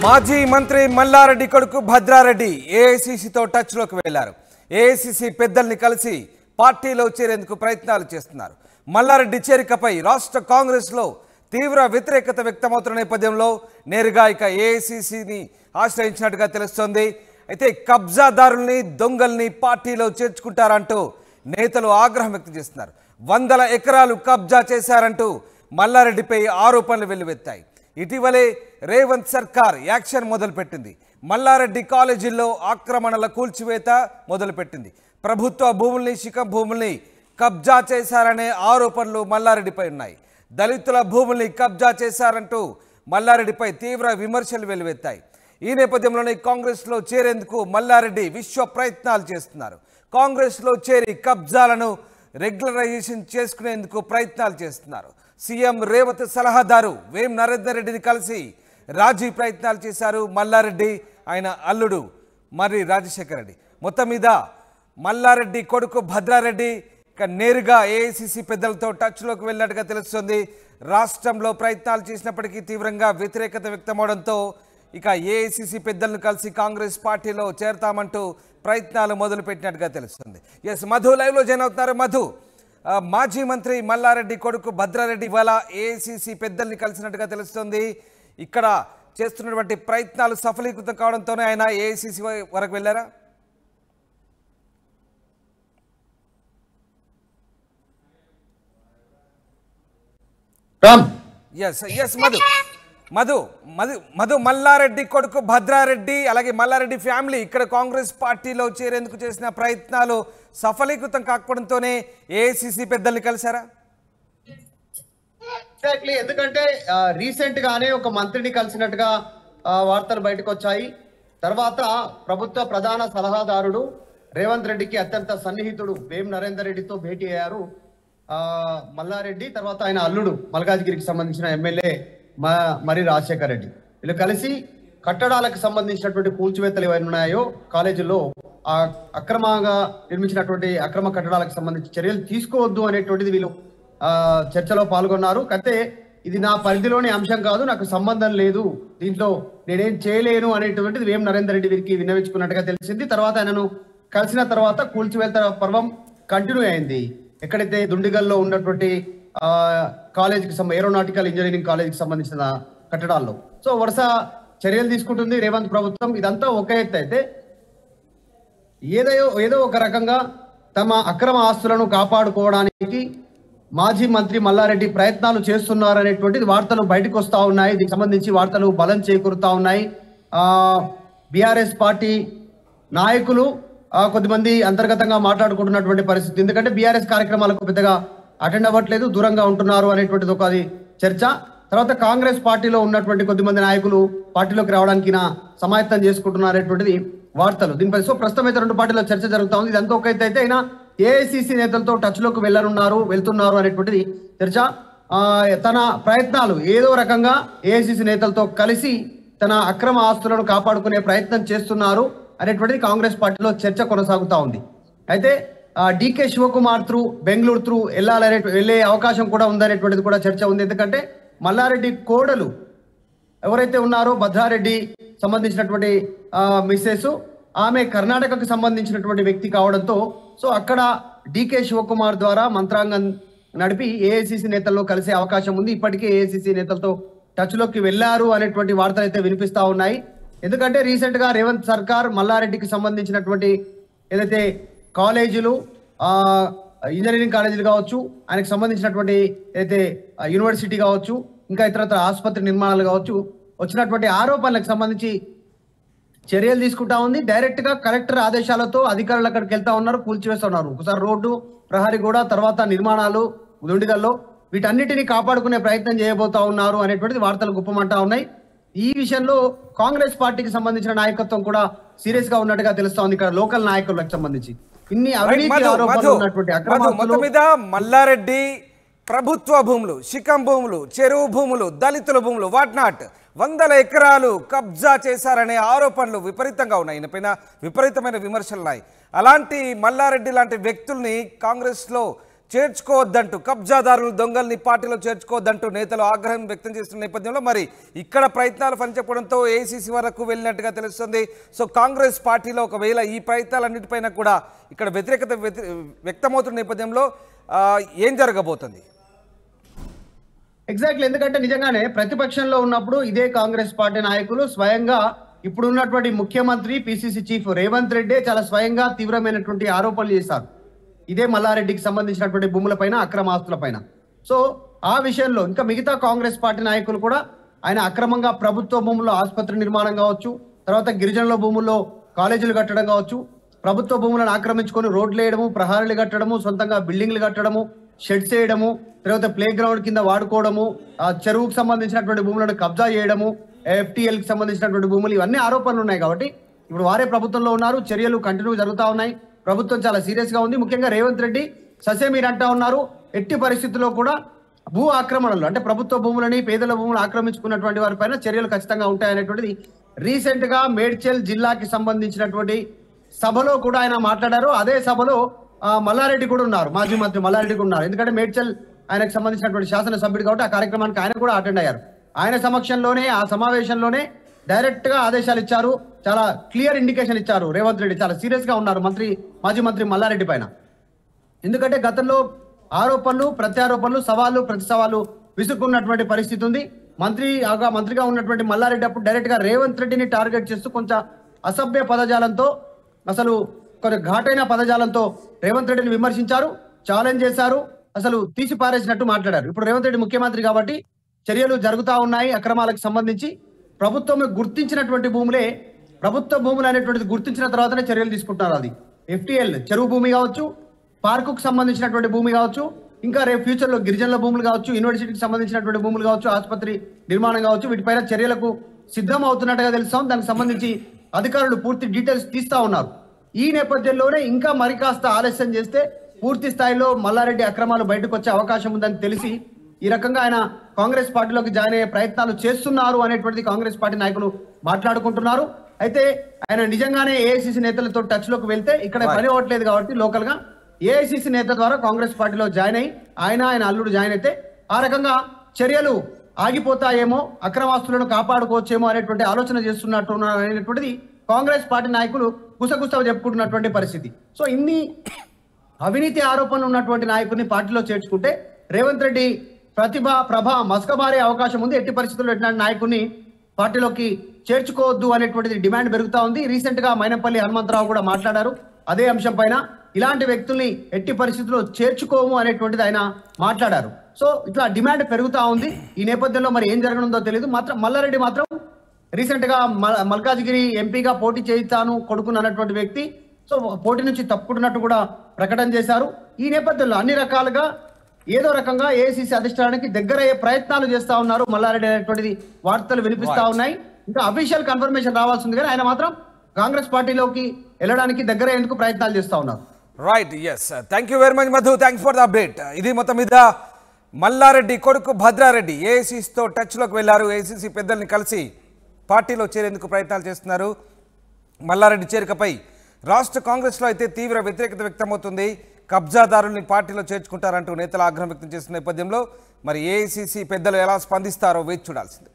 మాజీ మంత్రి మల్లారెడ్డి కొడుకు భద్రారెడ్డి ఏఐసీసీతో టచ్లోకి వెళ్లారు. ఏఐసీసీ పెద్దల్ని కలిసి పార్టీలో చేరేందుకు ప్రయత్నాలు చేస్తున్నారు. మల్లారెడ్డి చేరికపై రాష్ట్ర కాంగ్రెస్లో తీవ్ర వ్యతిరేకత వ్యక్తమవుతున్న నేపథ్యంలో నేరుగా ఇక ఏఐసీసీని ఆశ్రయించినట్టుగా తెలుస్తోంది. అయితే కబ్జాదారుల్ని దొంగల్ని పార్టీలో చేర్చుకుంటారంటూ నేతలు ఆగ్రహం వ్యక్తం చేస్తున్నారు. 100 ఎకరాలు కబ్జా చేశారంటూ మల్లారెడ్డిపై ఆరోపణలు వెల్లువెత్తాయి. ఇటీవలే రేవంత్ సర్కార్ యాక్షన్ మొదలుపెట్టింది. మల్లారెడ్డి కాలేజీల్లో ఆక్రమణల కూల్చివేత మొదలుపెట్టింది. ప్రభుత్వ భూముల్ని శిఖం భూముల్ని కబ్జా చేశారనే ఆరోపణలు మల్లారెడ్డిపై ఉన్నాయి. దళితుల భూముల్ని కబ్జా చేశారంటూ మల్లారెడ్డిపై తీవ్ర విమర్శలు వెల్లువెత్తాయి. ఈ నేపథ్యంలోనే కాంగ్రెస్లో చేరేందుకు మల్లారెడ్డి విశ్వ ప్రయత్నాలు చేస్తున్నారు. కాంగ్రెస్లో చేరి కబ్జాలను రెగ్యులరైజేషన్ చేసుకునేందుకు ప్రయత్నాలు చేస్తున్నారు. సీఎం రేవంత్ సలహాదారు వేం నరేందర్ రెడ్డిని కలిసి రాజీ ప్రయత్నాలు చేశారు మల్లారెడ్డి, ఆయన అల్లుడు మర్రి రాజశేఖర రెడ్డి. మొత్తం మీద మల్లారెడ్డి కొడుకు భద్రారెడ్డి నేరుగా ఏఐసీసీ పెద్దలతో టచ్లోకి వెళ్ళినట్టుగా తెలుస్తుంది. రాష్ట్రంలో ప్రయత్నాలు చేసినప్పటికీ తీవ్రంగా వ్యతిరేకత వ్యక్తమవడంతో ఇక ఏఐసీసీ పెద్దలను కలిసి కాంగ్రెస్ పార్టీలో చేరతామంటూ ప్రయత్నాలు మొదలుపెట్టినట్టుగా తెలుస్తుంది. ఎస్, మధు లైవ్లో జాయిన్ అవుతున్నారు. మధు, మాజీ మంత్రి మల్లారెడ్డి కొడుకు భద్రారెడ్డి ఇవాళ ఏఐసీసీ పెద్దల్ని కలిసినట్టుగా తెలుస్తుంది. ఇక్కడ చేస్తున్నటువంటి ప్రయత్నాలు సఫలీకృతం కావడంతోనే ఆయన ఏఐసీసీ వరకు వెళ్ళారా? మధు మల్లారెడ్డి కొడుకు భద్రారెడ్డి అలాగే మల్లారెడ్డి ఫ్యామిలీ ఇక్కడ కాంగ్రెస్ పార్టీలో చేరేందుకు చేసిన ప్రయత్నాలు సఫలీకృతం కాకపోవడంతోనే ఏఐసీసీ పెద్దల్ని కలిశారా? ఎగ్జాక్ట్లీ, ఎందుకంటే రీసెంట్ గానే ఒక మంత్రిని కలిసినట్టుగా వార్తలు బయటకు వచ్చాయి. తర్వాత ప్రభుత్వ ప్రధాన సలహాదారుడు రేవంత్ రెడ్డికి అత్యంత సన్నిహితుడు వేం నరేందర్ రెడ్డితో భేటీ అయ్యారు మల్లారెడ్డి. తర్వాత ఆయన అల్లుడు మల్కాజ్గిరికి సంబంధించిన ఎమ్మెల్యే మర్రి రాజశేఖర రెడ్డి, వీళ్ళు కలిసి కట్టడాలకు సంబంధించినటువంటి కూల్చివేతలు ఏవైనా ఉన్నాయో కాలేజీల్లో ఆ అక్రమంగా నిర్మించినటువంటి అక్రమ కట్టడాలకు సంబంధించి చర్యలు తీసుకోవద్దు అనేటువంటిది వీళ్ళు చర్చలో పాల్గొన్నారు. అయితే ఇది నా పరిధిలోని అంశం కాదు, నాకు సంబంధం లేదు, దీంట్లో నేనేం చేయలేను అనేటువంటిది వేం నరేందర్ రెడ్డి వీరికి విన్నవించుకున్నట్టుగా తెలిసింది. తర్వాత ఆయనను కలిసిన తర్వాత కూల్చివేత పర్వం కంటిన్యూ అయింది. ఎక్కడైతే దుండిగల్లో ఉన్నటువంటి కాలేజీకి ఏరోనాటికల్ ఇంజనీరింగ్ కాలేజీకి సంబంధించిన కట్టడాల్లో సో వరుస చర్యలు తీసుకుంటుంది రేవంత్ ప్రభుత్వం. ఇదంతా ఒక ఎత్తు అయితే ఏదో ఒక రకంగా తమ అక్రమ ఆస్తులను కాపాడుకోవడానికి మాజీ మంత్రి మల్లారెడ్డి ప్రయత్నాలు చేస్తున్నారు అనేటువంటిది వార్తలు బయటకు వస్తూ ఉన్నాయి. దీనికి సంబంధించి వార్తలు బలం చేకూరుతా ఉన్నాయి. బీఆర్ఎస్ పార్టీ నాయకులు కొద్దిమంది అంతర్గతంగా మాట్లాడుకుంటున్నటువంటి పరిస్థితి, ఎందుకంటే బీఆర్ఎస్ కార్యక్రమాలకు పెద్దగా అటెండ్ అవ్వట్లేదు, దూరంగా ఉంటున్నారు అనేటువంటిది ఒక చర్చ. తర్వాత కాంగ్రెస్ పార్టీలో ఉన్నటువంటి కొద్దిమంది నాయకులు పార్టీలోకి రావడానికి సమాయత్తం చేసుకుంటున్నారు అనేటువంటిది వార్తలు. దీనిపై సో ప్రస్తుతం అయితే రెండు పార్టీలో చర్చ జరుగుతూ ఉంది. ఇదంతా ఒక అయితే అయినా ఏఐసీసీ నేతలతో టచ్లోకి వెళ్తున్నారు అనేటువంటిది చర్చ. తన ప్రయత్నాలు ఏదో రకంగా ఏఐసీసీ నేతలతో కలిసి తన అక్రమ ఆస్తులను కాపాడుకునే ప్రయత్నం చేస్తున్నారు అనేటువంటిది కాంగ్రెస్ పార్టీలో చర్చ కొనసాగుతూ ఉంది. అయితే డీకే శివకుమార్ త్రూ బెంగళూరు త్రూ వెళ్ళే అవకాశం కూడా ఉందనేటువంటిది కూడా చర్చ ఉంది. ఎందుకంటే మల్లారెడ్డి కోడలు ఎవరైతే ఉన్నారో భద్రారెడ్డి సంబంధించినటువంటి మిస్సెస్, ఆమె కర్ణాటకకు సంబంధించినటువంటి వ్యక్తి కావడంతో సో అక్కడ డీకే శివకుమార్ ద్వారా మంత్రాంగం నడిపి ఏఐసీసీ నేతల్లో కలిసే అవకాశం ఉంది. ఇప్పటికే ఏఐసీసీ నేతలతో టచ్లోకి వెళ్లారు అనేటువంటి వార్తలు అయితే వినిపిస్తా ఉన్నాయి. ఎందుకంటే రీసెంట్ గా రేవంత్ సర్కార్ మల్లారెడ్డికి సంబంధించినటువంటి ఏదైతే కాలేజీలు ఇంజనీరింగ్ కాలేజీలు కావచ్చు, ఆయనకు సంబంధించినటువంటి అయితే యూనివర్సిటీ కావచ్చు, ఇంకా ఇతరత్ర ఆసుపత్రి నిర్మాణాలు కావచ్చు, వచ్చినటువంటి ఆరోపణలకు సంబంధించి చర్యలు తీసుకుంటా ఉంది. డైరెక్ట్ గా కలెక్టర్ ఆదేశాలతో అధికారులు అక్కడికి వెళ్తా ఉన్నారు, కూల్చివేస్తున్నారు. ఒకసారి రోడ్డు, ప్రహరీ కూడా, తర్వాత నిర్మాణాలు దుండిగల్లో, వీటన్నిటిని కాపాడుకునే ప్రయత్నం చేయబోతా ఉన్నారు అనేటువంటిది వార్తలు గుప్పమంటా ఉన్నాయి. ఈ విషయంలో కాంగ్రెస్ పార్టీకి సంబంధించిన నాయకత్వం కూడా సీరియస్ గా ఉన్నట్టుగా తెలుస్తా ఉంది. ఇక్కడ లోకల్ నాయకులకు సంబంధించి ఇన్ని అవినీతి ఆరోపణలు ఉన్నటువంటి మొత్తం మీద మల్లారెడ్డి ప్రభుత్వ భూములు, శిఖం భూములు, చెరువు భూములు, దళితుల భూములు, వాట్ నాట్ 100 ఎకరాలు కబ్జా చేశారనే ఆరోపణలు విపరీతంగా ఉన్నాయి. ఈయనపైన విపరీతమైన విమర్శలు ఉన్నాయి. అలాంటి మల్లారెడ్డి లాంటి వ్యక్తుల్ని కాంగ్రెస్లో చేర్చుకోవద్దంటూ, కబ్జాదారులు దొంగల్ని పార్టీలో చేర్చుకోవద్దంటూ నేతలు ఆగ్రహం వ్యక్తం చేస్తున్న నేపథ్యంలో మరి ఇక్కడ ప్రయత్నాలు ఫలించకపోవడంతో ఏఐసీసీ వరకు వెళ్ళినట్టుగా తెలుస్తుంది. సో కాంగ్రెస్ పార్టీలో ఒకవేళ ఈ ప్రయత్నాలన్నిటిపైన కూడా ఇక్కడ వ్యతిరేకత వ్యక్తమవుతున్న నేపథ్యంలో ఏం జరగబోతుంది? ఎగ్జాక్ట్లీ, ఎందుకంటే నిజంగానే ప్రతిపక్షంలో ఉన్నప్పుడు ఇదే కాంగ్రెస్ పార్టీ నాయకులు స్వయంగా ఇప్పుడున్నటువంటి ముఖ్యమంత్రి పిసిసి చీఫ్ రేవంత్ రెడ్డి చాలా స్వయంగా తీవ్రమైనటువంటి ఆరోపణలు చేశారు ఇదే మల్లారెడ్డికి సంబంధించినటువంటి భూములపైన, అక్రమ ఆస్తులపైన. సో ఆ విషయంలో ఇంకా మిగతా కాంగ్రెస్ పార్టీ నాయకులు కూడా ఆయన అక్రమంగా ప్రభుత్వ భూముల్లో ఆసుపత్రి నిర్మాణం కావచ్చు, తర్వాత గిరిజనుల భూముల్లో కాలేజీలు కట్టడం కావచ్చు, ప్రభుత్వ భూములను ఆక్రమించుకొని రోడ్లు వేయడము, ప్రహారీలు కట్టడము, సొంతంగా బిల్డింగ్లు కట్టడము, షెడ్స్ వేయడము, తర్వాత ప్లే గ్రౌండ్ కింద వాడుకోవడము, ఆ చెరువుకు సంబంధించినటువంటి భూములను కబ్జా చేయడము, FTL కి సంబంధించినటువంటి భూములు, ఇవన్నీ ఆరోపణలు ఉన్నాయి. కాబట్టి ఇప్పుడు వారే ప్రభుత్వంలో ఉన్నారు, చర్యలు కంటిన్యూ జరుగుతూ ఉన్నాయి, ప్రభుత్వం చాలా సీరియస్ గా ఉంది. ముఖ్యంగా రేవంత్ రెడ్డి ససేమీర్ అంటా ఉన్నారు, ఎట్టి పరిస్థితుల్లో కూడా భూ ఆక్రమణలు అంటే ప్రభుత్వ భూములని, పేదల భూములు ఆక్రమించుకున్నటువంటి వారిపైన చర్యలు ఖచ్చితంగా ఉంటాయనేటువంటిది రీసెంట్ గా మేడ్చల్ జిల్లాకి సంబంధించినటువంటి సభలో కూడా ఆయన మాట్లాడారు. అదే సభలో మల్లారెడ్డి కూడా ఉన్నారు, మాజీ మంత్రి మల్లారెడ్డి కూడా ఉన్నారు. ఎందుకంటే మేడ్చల్ ఆయనకు సంబంధించినటువంటి శాసనసభ్యుడు కాబట్టి ఆ కార్యక్రమానికి ఆయన కూడా అటెండ్ అయ్యారు. ఆయన సమక్షంలోనే ఆ సమావేశంలోనే డైరెక్ట్ గా ఆదేశాలు ఇచ్చారు, చాలా క్లియర్ ఇండికేషన్ ఇచ్చారు. రేవంత్ రెడ్డి చాలా సీరియస్ గా ఉన్నారు మాజీ మంత్రి మల్లారెడ్డి పైన. ఎందుకంటే గతంలో ఆరోపణలు, ప్రత్యారోపణలు, సవాళ్లు, ప్రతి సవాలు విసుక్కున్నటువంటి పరిస్థితి ఉంది. మంత్రిగా ఉన్నటువంటి మల్లారెడ్డి అప్పుడు డైరెక్ట్ గా రేవంత్ రెడ్డిని టార్గెట్ చేస్తూ కొంచెం అసభ్య పదజాలంతో, అసలు కొన్ని ఘాటైన పదజాలంతో రేవంత్ రెడ్డిని విమర్శించారు, ఛాలెంజ్ చేశారు, అసలు తీసి పారేసినట్టు మాట్లాడారు. ఇప్పుడు రేవంత్ రెడ్డి ముఖ్యమంత్రి కాబట్టి చర్యలు జరుగుతూ ఉన్నాయి. అక్రమాలకు సంబంధించి ప్రభుత్వం గుర్తించినటువంటి భూములే, ప్రభుత్వ భూములు అనేటువంటిది గుర్తించిన తర్వాతనే చర్యలు తీసుకుంటున్నారు. అది FTL చెరువు భూమి కావచ్చు, పార్కుకు సంబంధించినటువంటి భూమి కావచ్చు, ఇంకా రేపు ఫ్యూచర్ లో గిరిజనుల భూములు కావచ్చు, యూనివర్సిటీకి సంబంధించినటువంటి భూములు కావచ్చు, ఆసుపత్రి నిర్మాణం కావచ్చు, వీటిపైన చర్యలకు సిద్ధం అవుతున్నట్టుగా తెలుస్తాం. దానికి సంబంధించి అధికారులు పూర్తి డీటెయిల్స్ తీస్తా ఉన్నారు. ఈ నేపథ్యంలోనే ఇంకా మరి కాస్త ఆలస్యం చేస్తే పూర్తి స్థాయిలో మల్లారెడ్డి అక్రమాలు బయటకు వచ్చే అవకాశం ఉందని తెలిసి ఈ రకంగా ఆయన కాంగ్రెస్ పార్టీలోకి జాయిన్ అయ్యే ప్రయత్నాలు చేస్తున్నారు అనేటువంటిది కాంగ్రెస్ పార్టీ నాయకులు మాట్లాడుకుంటున్నారు. అయితే ఆయన నిజంగానే ఏఐసిసి నేతలతో టచ్ లోకి వెళ్తే ఇక్కడ పని అవ్వట్లేదు కాబట్టి లోకల్ గా ఏఐసిసి నేత ద్వారా కాంగ్రెస్ పార్టీలో జాయిన్ అయ్యి ఆయన అల్లుడు జాయిన్ అయితే ఆ రకంగా చర్యలు ఆగిపోతాయేమో, అక్రమాస్తులను కాపాడుకోవచ్చేమో అనేటువంటి ఆలోచన చేస్తున్నట్టు అనేటువంటిది కాంగ్రెస్ పార్టీ నాయకులు గుసగుస చెప్పుకుంటున్నటువంటి పరిస్థితి. సో ఇన్ని అవినీతి ఆరోపణలు ఉన్నటువంటి నాయకుడిని పార్టీలో చేర్చుకుంటే రేవంత్ రెడ్డి ప్రభ మసకబారే అవకాశం ఉంది. ఎట్టి పరిస్థితుల్లో ఇట్లాంటి నాయకుడిని పార్టీలోకి చేర్చుకోవద్దు అనేటువంటిది డిమాండ్ పెరుగుతా ఉంది. రీసెంట్ గా మైనంపల్లి హనుమంతరావు కూడా మాట్లాడారు అదే అంశం పైన. ఇలాంటి వ్యక్తుల్ని ఎట్టి పరిస్థితుల్లో చేర్చుకోము అనేటువంటిది ఆయన మాట్లాడారు. సో ఇట్లా డిమాండ్ పెరుగుతా ఉంది. ఈ నేపథ్యంలో మరి ఏం జరగనుందో తెలియదు. మల్లారెడ్డి మాత్రం రీసెంట్ గా మల్కాజ్గిరి ఎంపీగా పోటీ చేయిస్తాను కొడుకుని అన్నటువంటి వ్యక్తి సో పోటీ నుంచి తప్పుకుంటున్నట్టు కూడా ప్రకటన చేశారు. ఈ నేపథ్యంలో అన్ని రకాలుగా ఏదో రకంగా ఏఐసిసి అధిష్టానానికి దగ్గరయ్యే ప్రయత్నాలు చేస్తా ఉన్నారు మల్లారెడ్డి అనేటువంటిది వార్తలు వినిపిస్తా ఉన్నాయి. ఇంకా అఫీషియల్ కన్ఫర్మేషన్ రావాల్సింది కానీ ఆయన మాత్రం కాంగ్రెస్ పార్టీలోకి వెళ్ళడానికి దగ్గరయ్యేందుకు ప్రయత్నాలు చేస్తా ఉన్నారు. Right, yes, thank you very much Madhu, thanks for the update. ఇది మొత్తం మీద మల్లారెడ్డి కొడుకు భద్రారెడ్డి ఏఐసిసితో టచ్లోకి వెళ్లారు. ఏఐసిసి పెద్దల్ని కలిసి పార్టీలో చేరేందుకు ప్రయత్నాలు చేస్తున్నారు. మల్లారెడ్డి చేరికపై రాష్ట్ర కాంగ్రెస్లో అయితే తీవ్ర వ్యతిరేకత వ్యక్తమవుతుంది. కబ్జాదారుల్ని పార్టీలో చేర్చుకుంటారంటూ నేతలు ఆగ్రహం వ్యక్తం చేస్తున్న నేపథ్యంలో మరి ఏఐసిసి పెద్దలు ఎలా స్పందిస్తారో వేచి చూడాల్సింది.